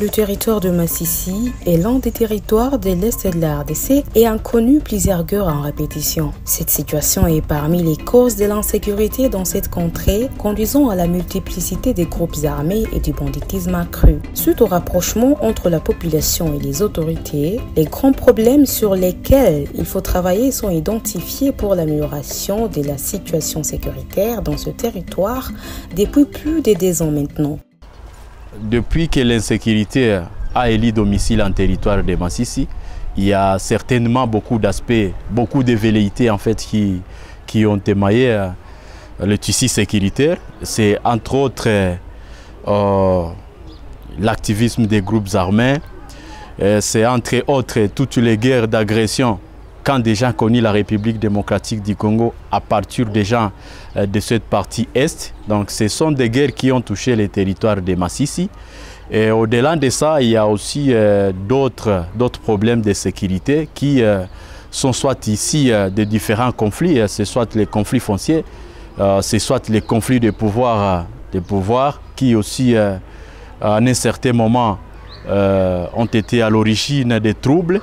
Le territoire de Masisi est l'un des territoires de l'Est de la RDC et a connu plusieurs guerres en répétition. Cette situation est parmi les causes de l'insécurité dans cette contrée, conduisant à la multiplicité des groupes armés et du banditisme accru. Suite au rapprochement entre la population et les autorités, les grands problèmes sur lesquels il faut travailler sont identifiés pour l'amélioration de la situation sécuritaire dans ce territoire depuis plus de 10 ans maintenant. Depuis que l'insécurité a élu domicile en territoire de Masisi, il y a certainement beaucoup d'aspects, beaucoup de velléités en fait qui ont émaillé le tissu sécuritaire. C'est entre autres l'activisme des groupes armés, c'est entre autres toutes les guerres d'agression quand des gens connus la République démocratique du Congo à partir des gens de cette partie est. Donc ce sont des guerres qui ont touché les territoires de Masisi. Et au-delà de ça, il y a aussi d'autres problèmes de sécurité qui sont soit ici de différents conflits, c'est soit les conflits fonciers, c'est soit les conflits de pouvoir qui aussi à un certain moment ont été à l'origine des troubles.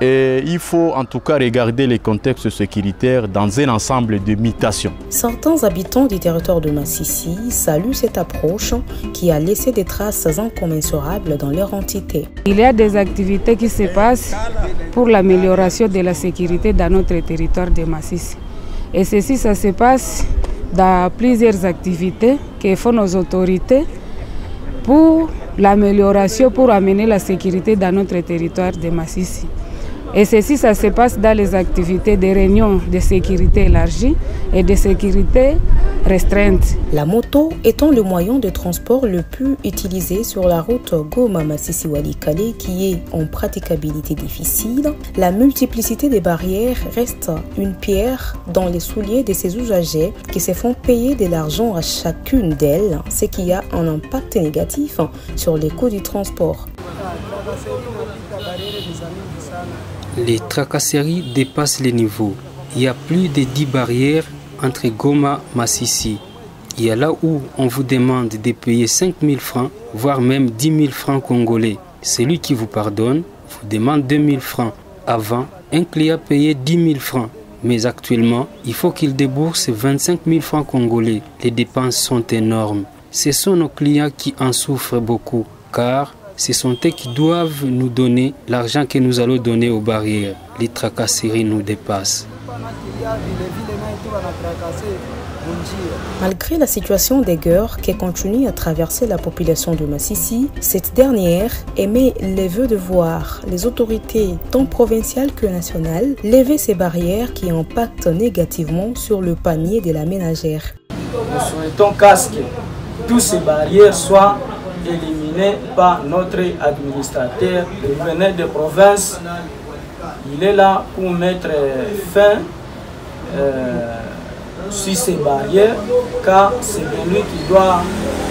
Et il faut en tout cas regarder les contextes sécuritaires dans un ensemble de mutations. Certains habitants du territoire de Masisi saluent cette approche qui a laissé des traces incommensurables dans leur entité. Il y a des activités qui se passent pour l'amélioration de la sécurité dans notre territoire de Masisi. Et ceci, ça se passe dans plusieurs activités que font nos autorités pour l'amélioration, pour amener la sécurité dans notre territoire de Masisi. Et ceci, ça se passe dans les activités de réunions de sécurité élargie et de sécurité restreinte. La moto étant le moyen de transport le plus utilisé sur la route Goma-Masisi-Walikale qui est en praticabilité difficile, la multiplicité des barrières reste une pierre dans les souliers de ces usagers qui se font payer de l'argent à chacune d'elles, ce qui a un impact négatif sur les coûts du transport. Les tracasseries dépassent les niveaux. Il y a plus de 10 barrières entre Goma et Masisi. Il y a là où on vous demande de payer 5 000 francs, voire même 10 000 francs congolais. Celui qui vous pardonne vous demande 2 000 francs. Avant, un client payait 10 000 francs. Mais actuellement, il faut qu'il débourse 25 000 francs congolais. Les dépenses sont énormes. Ce sont nos clients qui en souffrent beaucoup, car ce sont eux qui doivent nous donner l'argent que nous allons donner aux barrières. Les tracasseries nous dépassent. Malgré la situation des guerres qui continue à traverser la population de Masisi, cette dernière émet le vœu de voir les autorités tant provinciales que nationales lever ces barrières qui impactent négativement sur le panier de la ménagère. Nous souhaitons qu'à ce que toutes ces barrières soient éliminées par notre administrateur, le gouverneur de province. Il est là pour mettre fin sur ces barrières, car c'est lui qui doit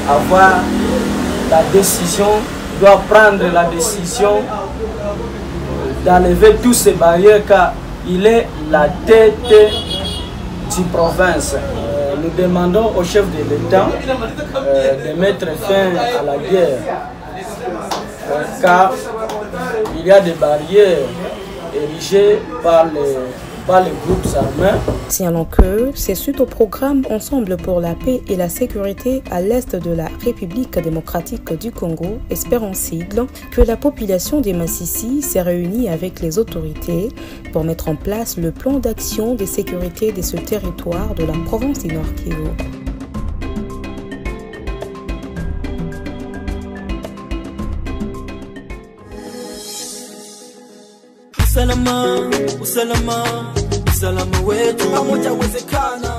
avoir la décision, doit prendre la décision d'enlever toutes ces barrières, car il est la tête du province. Nous demandons au chef de l'État de mettre fin à la guerre, car il y a des barrières érigées par les groupes armés. Signalons que c'est suite au programme Ensemble pour la paix et la sécurité à l'est de la République démocratique du Congo, espère en sigle, que la population des Masisi s'est réunie avec les autorités pour mettre en place le plan d'action de sécurité de ce territoire de la province du Nord Kivu. Usalama wetu pamoja uwezekana.